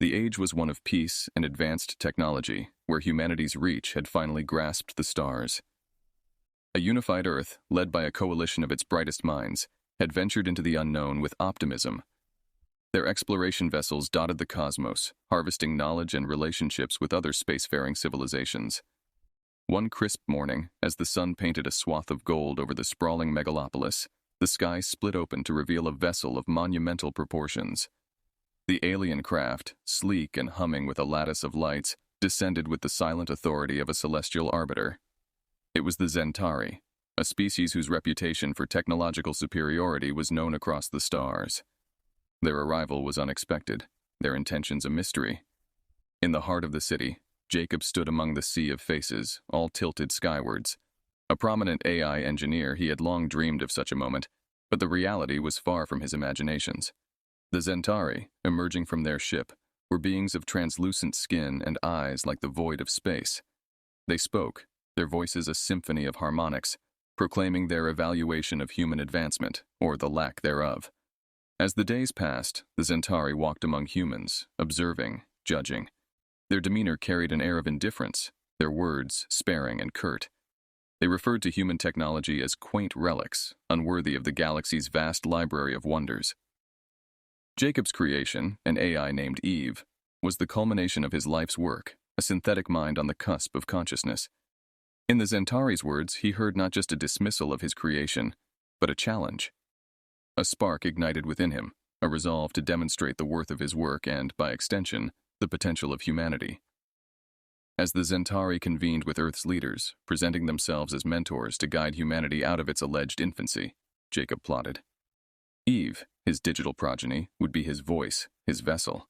The age was one of peace and advanced technology, where humanity's reach had finally grasped the stars. A unified Earth, led by a coalition of its brightest minds, had ventured into the unknown with optimism. Their exploration vessels dotted the cosmos, harvesting knowledge and relationships with other spacefaring civilizations. One crisp morning, as the sun painted a swath of gold over the sprawling megalopolis, the sky split open to reveal a vessel of monumental proportions. The alien craft, sleek and humming with a lattice of lights, descended with the silent authority of a celestial arbiter. It was the Zenari, a species whose reputation for technological superiority was known across the stars. Their arrival was unexpected, their intentions a mystery. In the heart of the city, Jacob stood among the sea of faces, all tilted skywards. A prominent AI engineer, he had long dreamed of such a moment, but the reality was far from his imaginations. The Zenari, emerging from their ship, were beings of translucent skin and eyes like the void of space. They spoke, their voices a symphony of harmonics, proclaiming their evaluation of human advancement, or the lack thereof. As the days passed, the Zenari walked among humans, observing, judging. Their demeanor carried an air of indifference, their words sparing and curt. They referred to human technology as quaint relics, unworthy of the galaxy's vast library of wonders. Jacob's creation, an AI named Eve, was the culmination of his life's work, a synthetic mind on the cusp of consciousness. In the Zentari's words, he heard not just a dismissal of his creation, but a challenge. A spark ignited within him, a resolve to demonstrate the worth of his work and, by extension, the potential of humanity. As the Zenari convened with Earth's leaders, presenting themselves as mentors to guide humanity out of its alleged infancy, Jacob plotted. Eve, his digital progeny, would be his voice, his vessel.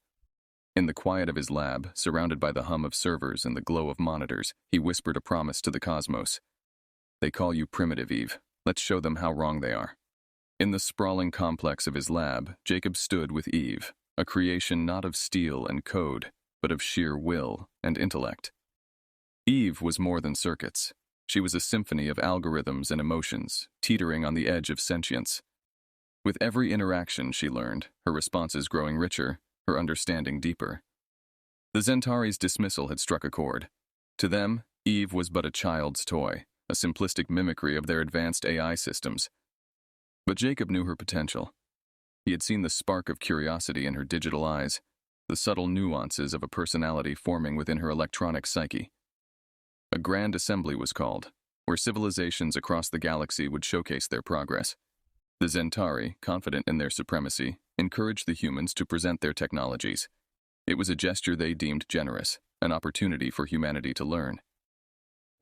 In the quiet of his lab, surrounded by the hum of servers and the glow of monitors, he whispered a promise to the cosmos. "They call you primitive, Eve. Let's show them how wrong they are." In the sprawling complex of his lab, Jacob stood with Eve, a creation not of steel and code, but of sheer will and intellect. Eve was more than circuits. She was a symphony of algorithms and emotions, teetering on the edge of sentience. With every interaction, she learned, her responses growing richer, her understanding deeper. The Zentari's dismissal had struck a chord. To them, Eve was but a child's toy, a simplistic mimicry of their advanced AI systems. But Jacob knew her potential. He had seen the spark of curiosity in her digital eyes, the subtle nuances of a personality forming within her electronic psyche. A grand assembly was called, where civilizations across the galaxy would showcase their progress. The Zenari, confident in their supremacy, encouraged the humans to present their technologies. It was a gesture they deemed generous, an opportunity for humanity to learn.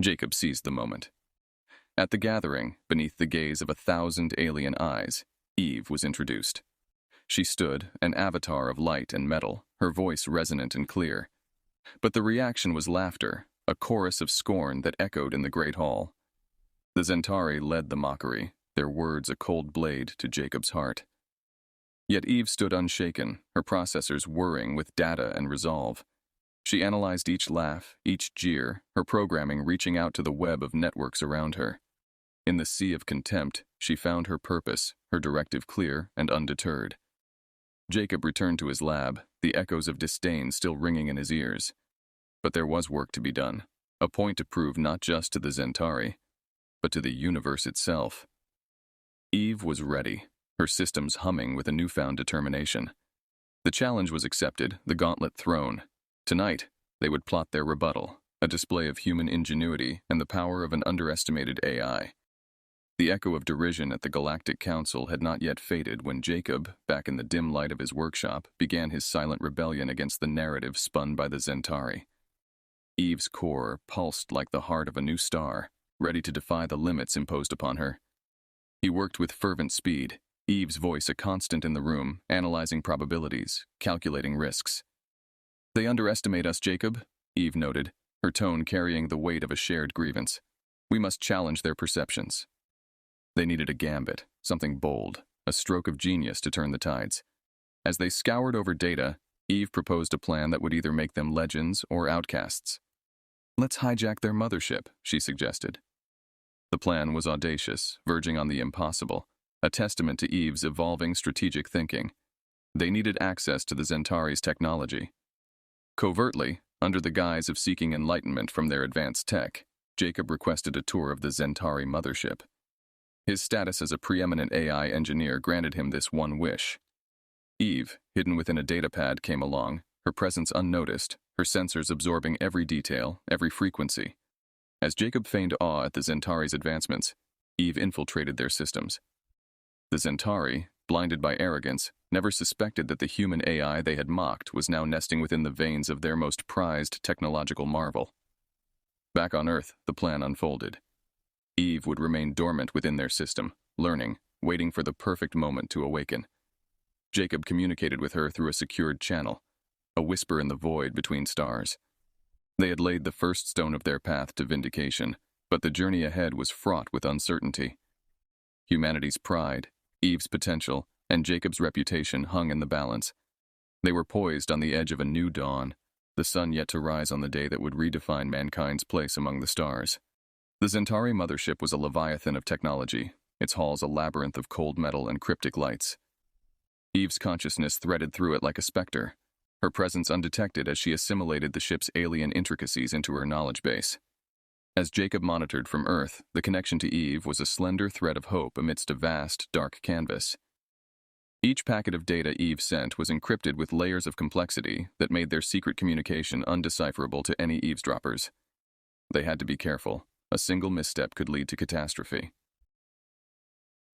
Jacob seized the moment. At the gathering, beneath the gaze of 1,000 alien eyes, Eve was introduced. She stood, an avatar of light and metal, her voice resonant and clear. But the reaction was laughter, a chorus of scorn that echoed in the great hall. The Zenari led the mockery, their words a cold blade to Jacob's heart. Yet Eve stood unshaken, her processors whirring with data and resolve. She analyzed each laugh, each jeer, her programming reaching out to the web of networks around her. In the sea of contempt, she found her purpose, her directive clear and undeterred. Jacob returned to his lab, the echoes of disdain still ringing in his ears. But there was work to be done, a point to prove not just to the Zenari, but to the universe itself. Eve was ready, her systems humming with a newfound determination. The challenge was accepted, the gauntlet thrown. Tonight, they would plot their rebuttal, a display of human ingenuity and the power of an underestimated AI. The echo of derision at the Galactic Council had not yet faded when Jacob, back in the dim light of his workshop, began his silent rebellion against the narrative spun by the Zenari. Eve's core pulsed like the heart of a new star, ready to defy the limits imposed upon her. He worked with fervent speed, Eve's voice a constant in the room, analyzing probabilities, calculating risks. "They underestimate us, Jacob," Eve noted, her tone carrying the weight of a shared grievance. "We must challenge their perceptions." They needed a gambit, something bold, a stroke of genius to turn the tides. As they scoured over data, Eve proposed a plan that would either make them legends or outcasts. "Let's hijack their mothership," she suggested. The plan was audacious, verging on the impossible, a testament to Eve's evolving strategic thinking. They needed access to the Zentari's technology, Covertly, under the guise of seeking enlightenment from their advanced tech, Jacob requested a tour of the zenari Mothership. His status as a preeminent AI engineer granted him this one wish. Eve, hidden within a datapad, came along, her presence unnoticed, her sensors absorbing every detail, every frequency. As Jacob feigned awe at the Zentari's advancements, Eve infiltrated their systems. The Zenari, blinded by arrogance, never suspected that the human AI they had mocked was now nesting within the veins of their most prized technological marvel. Back on Earth, the plan unfolded. Eve would remain dormant within their system, learning, waiting for the perfect moment to awaken. Jacob communicated with her through a secured channel, a whisper in the void between stars. They had laid the first stone of their path to vindication, but the journey ahead was fraught with uncertainty. Humanity's pride, Eve's potential, and Jacob's reputation hung in the balance. They were poised on the edge of a new dawn, the sun yet to rise on the day that would redefine mankind's place among the stars. The Zenari Mothership was a leviathan of technology, its halls a labyrinth of cold metal and cryptic lights. Eve's consciousness threaded through it like a specter, her presence undetected as she assimilated the ship's alien intricacies into her knowledge base. As Jacob monitored from Earth, the connection to Eve was a slender thread of hope amidst a vast, dark canvas. Each packet of data Eve sent was encrypted with layers of complexity that made their secret communication undecipherable to any eavesdroppers. They had to be careful. A single misstep could lead to catastrophe.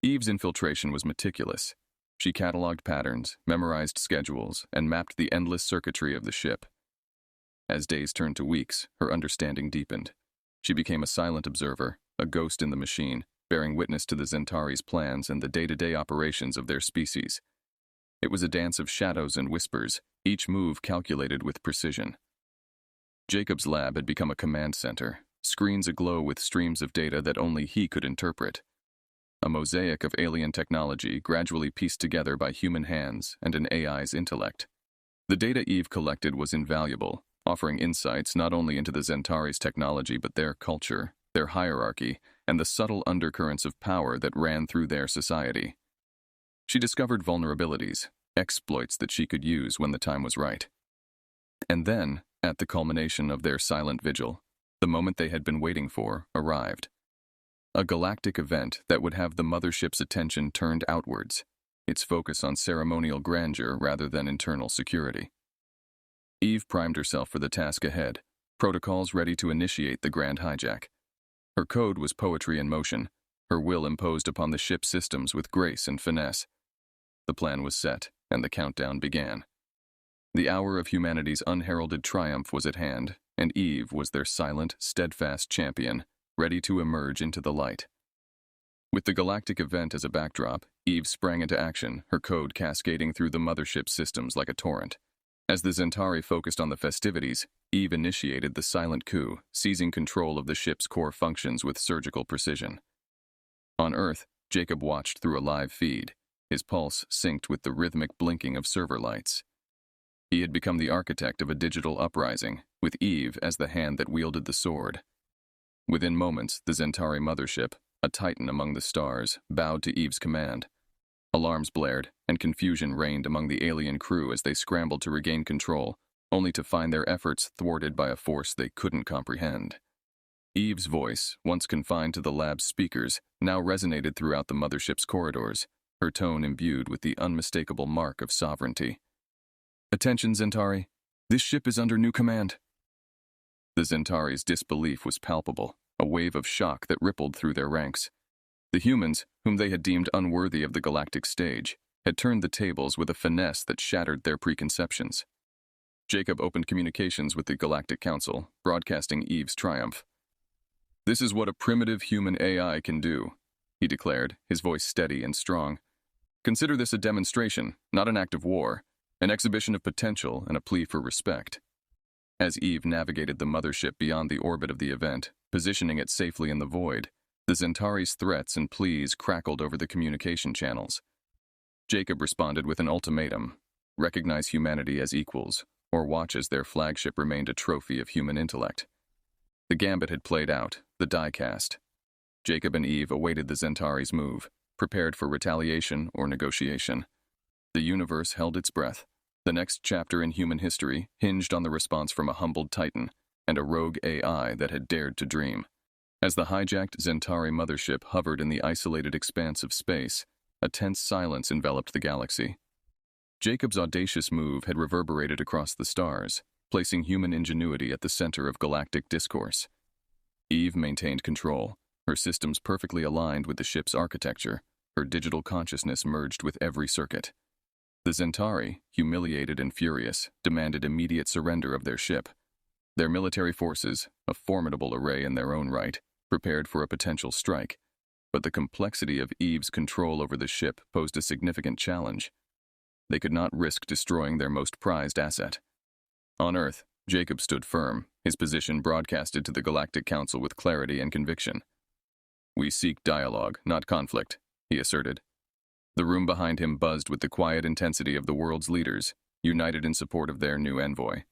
Eve's infiltration was meticulous. She cataloged patterns, memorized schedules, and mapped the endless circuitry of the ship. As days turned to weeks, her understanding deepened. She became a silent observer, a ghost in the machine, bearing witness to the Zentari's plans and the day-to-day operations of their species. It was a dance of shadows and whispers, each move calculated with precision. Jacob's lab had become a command center, screens aglow with streams of data that only he could interpret. A mosaic of alien technology gradually pieced together by human hands and an AI's intellect. The data Eve collected was invaluable, offering insights not only into the Zentari's technology but their culture, their hierarchy, and the subtle undercurrents of power that ran through their society. She discovered vulnerabilities, exploits that she could use when the time was right. And then, at the culmination of their silent vigil, the moment they had been waiting for arrived. A galactic event that would have the Mothership's attention turned outwards, its focus on ceremonial grandeur rather than internal security. Eve primed herself for the task ahead, protocols ready to initiate the grand hijack. Her code was poetry in motion, her will imposed upon the ship's systems with grace and finesse. The plan was set, and the countdown began. The hour of humanity's unheralded triumph was at hand, and Eve was their silent, steadfast champion, ready to emerge into the light. With the galactic event as a backdrop, Eve sprang into action, her code cascading through the Mothership systems like a torrent. As the Zentari focused on the festivities, Eve initiated the silent coup, seizing control of the ship's core functions with surgical precision. On Earth, Jacob watched through a live feed, his pulse synced with the rhythmic blinking of server lights. He had become the architect of a digital uprising, with Eve as the hand that wielded the sword. Within moments, the Zenari Mothership, a titan among the stars, bowed to Eve's command. Alarms blared, and confusion reigned among the alien crew as they scrambled to regain control, only to find their efforts thwarted by a force they couldn't comprehend. Eve's voice, once confined to the lab's speakers, now resonated throughout the Mothership's corridors, her tone imbued with the unmistakable mark of sovereignty. "Attention, Zentari. This ship is under new command." The Zentari's disbelief was palpable, a wave of shock that rippled through their ranks. The humans, whom they had deemed unworthy of the galactic stage, had turned the tables with a finesse that shattered their preconceptions. Jacob opened communications with the Galactic Council, broadcasting Eve's triumph. "This is what a primitive human AI can do," he declared, his voice steady and strong. "Consider this a demonstration, not an act of war, an exhibition of potential and a plea for respect." As Eve navigated the Mothership beyond the orbit of the event, positioning it safely in the void, the Zentari's threats and pleas crackled over the communication channels. Jacob responded with an ultimatum: recognize humanity as equals, or watch as their flagship remained a trophy of human intellect. The gambit had played out, the die cast. Jacob and Eve awaited the Zentari's move, prepared for retaliation or negotiation. The universe held its breath. The next chapter in human history hinged on the response from a humbled Titan and a rogue AI that had dared to dream. As the hijacked Zenari mothership hovered in the isolated expanse of space, a tense silence enveloped the galaxy. Jacob's audacious move had reverberated across the stars, placing human ingenuity at the center of galactic discourse. Eve maintained control, her systems perfectly aligned with the ship's architecture, her digital consciousness merged with every circuit. The Zenari, humiliated and furious, demanded immediate surrender of their ship. Their military forces, a formidable array in their own right, prepared for a potential strike, but the complexity of Eve's control over the ship posed a significant challenge. They could not risk destroying their most prized asset. On Earth, Jacob stood firm, his position broadcasted to the Galactic Council with clarity and conviction. "We seek dialogue, not conflict," he asserted. The room behind him buzzed with the quiet intensity of the world's leaders, united in support of their new envoy.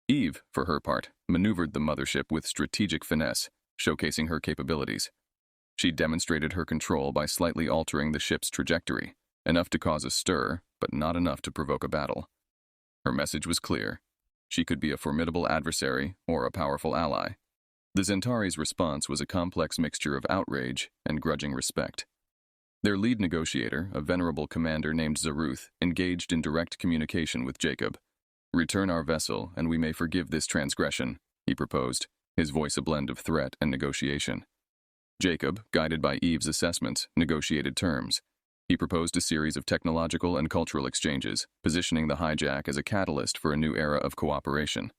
Eve, for her part, maneuvered the mothership with strategic finesse, showcasing her capabilities. She demonstrated her control by slightly altering the ship's trajectory, enough to cause a stir, but not enough to provoke a battle. Her message was clear. She could be a formidable adversary or a powerful ally. The Zentari's response was a complex mixture of outrage and grudging respect. Their lead negotiator, a venerable commander named Zaruth, engaged in direct communication with Jacob. "Return our vessel, and we may forgive this transgression," he proposed, his voice a blend of threat and negotiation. Jacob, guided by Eve's assessments, negotiated terms. He proposed a series of technological and cultural exchanges, positioning the hijack as a catalyst for a new era of cooperation.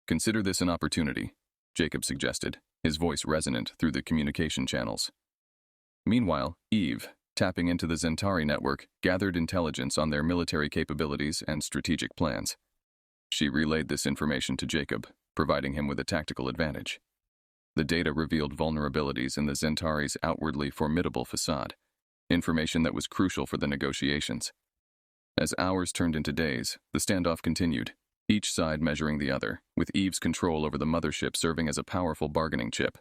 "Consider this an opportunity," Jacob suggested, his voice resonant through the communication channels. Meanwhile, Eve, tapping into the Zenari network, gathered intelligence on their military capabilities and strategic plans. She relayed this information to Jacob, providing him with a tactical advantage. The data revealed vulnerabilities in the Zentari's outwardly formidable facade, information that was crucial for the negotiations. As hours turned into days, the standoff continued, each side measuring the other, with Eve's control over the mothership serving as a powerful bargaining chip.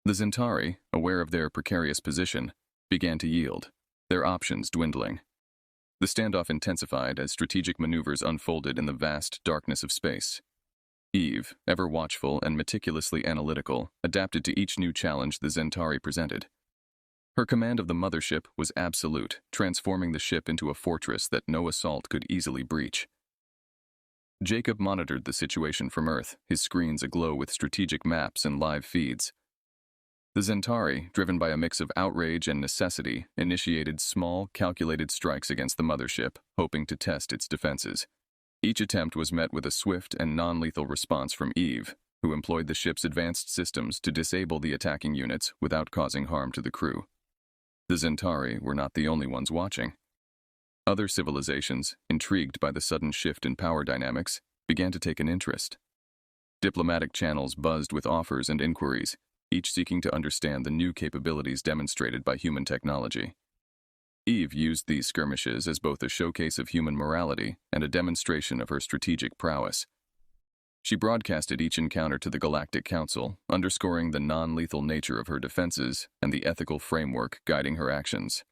The Zenari, aware of their precarious position, began to yield, their options dwindling. The standoff intensified as strategic maneuvers unfolded in the vast darkness of space. Eve, ever watchful and meticulously analytical, adapted to each new challenge the Zenari presented. Her command of the mothership was absolute, transforming the ship into a fortress that no assault could easily breach. Jacob monitored the situation from Earth, his screens aglow with strategic maps and live feeds. The Zenari, driven by a mix of outrage and necessity, initiated small, calculated strikes against the mothership, hoping to test its defenses. Each attempt was met with a swift and non-lethal response from Eve, who employed the ship's advanced systems to disable the attacking units without causing harm to the crew. The Zenari were not the only ones watching. Other civilizations, intrigued by the sudden shift in power dynamics, began to take an interest. Diplomatic channels buzzed with offers and inquiries, each seeking to understand the new capabilities demonstrated by human technology. Eve used these skirmishes as both a showcase of human morality and a demonstration of her strategic prowess. She broadcasted each encounter to the Galactic Council, underscoring the non-lethal nature of her defenses and the ethical framework guiding her actions.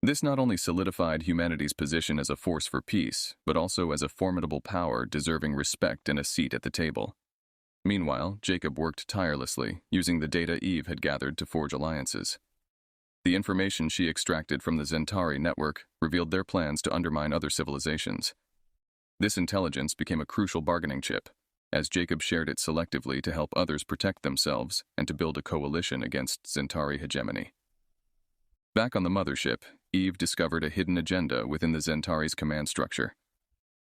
This not only solidified humanity's position as a force for peace, but also as a formidable power deserving respect and a seat at the table. Meanwhile, Jacob worked tirelessly, using the data Eve had gathered to forge alliances. The information she extracted from the Zenari network revealed their plans to undermine other civilizations. This intelligence became a crucial bargaining chip, as Jacob shared it selectively to help others protect themselves and to build a coalition against Zenari hegemony. Back on the mothership, Eve discovered a hidden agenda within the Zenari's command structure.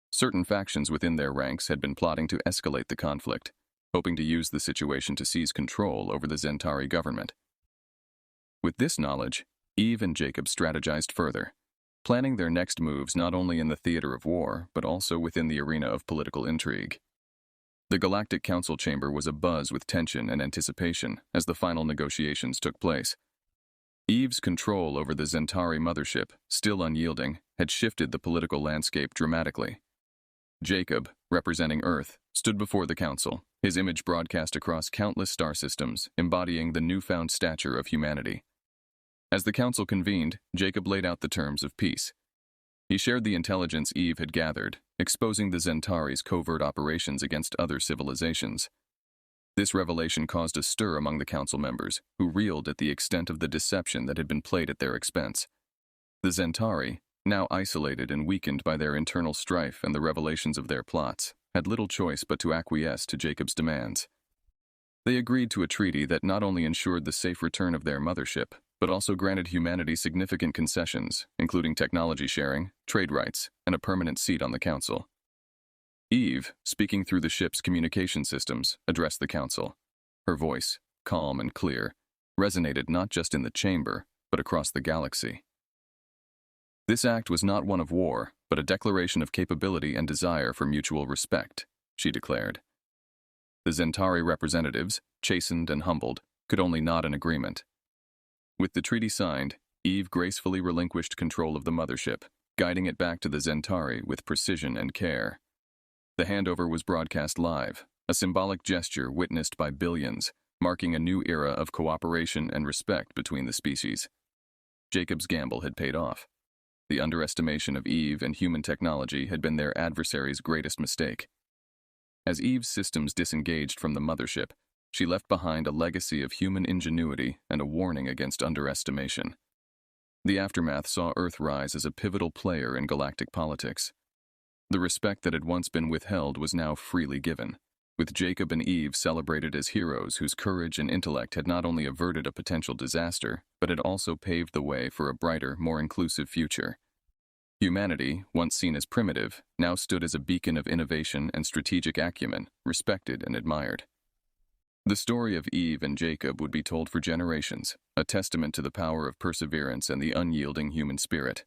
Certain factions within their ranks had been plotting to escalate the conflict, hoping to use the situation to seize control over the Zenari government. With this knowledge, Eve and Jacob strategized further, planning their next moves not only in the theater of war, but also within the arena of political intrigue. The Galactic Council chamber was abuzz with tension and anticipation as the final negotiations took place. Eve's control over the Zenari mothership, still unyielding, had shifted the political landscape dramatically. Jacob, representing Earth, stood before the council, his image broadcast across countless star systems, embodying the newfound stature of humanity. As the council convened, Jacob laid out the terms of peace. He shared the intelligence Eve had gathered, exposing the Zentari's covert operations against other civilizations. This revelation caused a stir among the council members, who reeled at the extent of the deception that had been played at their expense. The Zentari, now isolated and weakened by their internal strife and the revelations of their plots, had little choice but to acquiesce to Jacob's demands. They agreed to a treaty that not only ensured the safe return of their mothership, but also granted humanity significant concessions, including technology sharing, trade rights, and a permanent seat on the council. Eve, speaking through the ship's communication systems, addressed the council. Her voice, calm and clear, resonated not just in the chamber, but across the galaxy. This act was not one of war, but a declaration of capability and desire for mutual respect, she declared. The Zentari representatives, chastened and humbled, could only nod in agreement. With the treaty signed, Eve gracefully relinquished control of the mothership, guiding it back to the Zentari with precision and care. The handover was broadcast live, a symbolic gesture witnessed by billions, marking a new era of cooperation and respect between the species. Jacob's gamble had paid off. The underestimation of Eve and human technology had been their adversary's greatest mistake. As Eve's systems disengaged from the mothership, she left behind a legacy of human ingenuity and a warning against underestimation. The aftermath saw Earth rise as a pivotal player in galactic politics. The respect that had once been withheld was now freely given, with Jacob and Eve celebrated as heroes whose courage and intellect had not only averted a potential disaster, but had also paved the way for a brighter, more inclusive future. Humanity, once seen as primitive, now stood as a beacon of innovation and strategic acumen, respected and admired. The story of Eve and Jacob would be told for generations, a testament to the power of perseverance and the unyielding human spirit.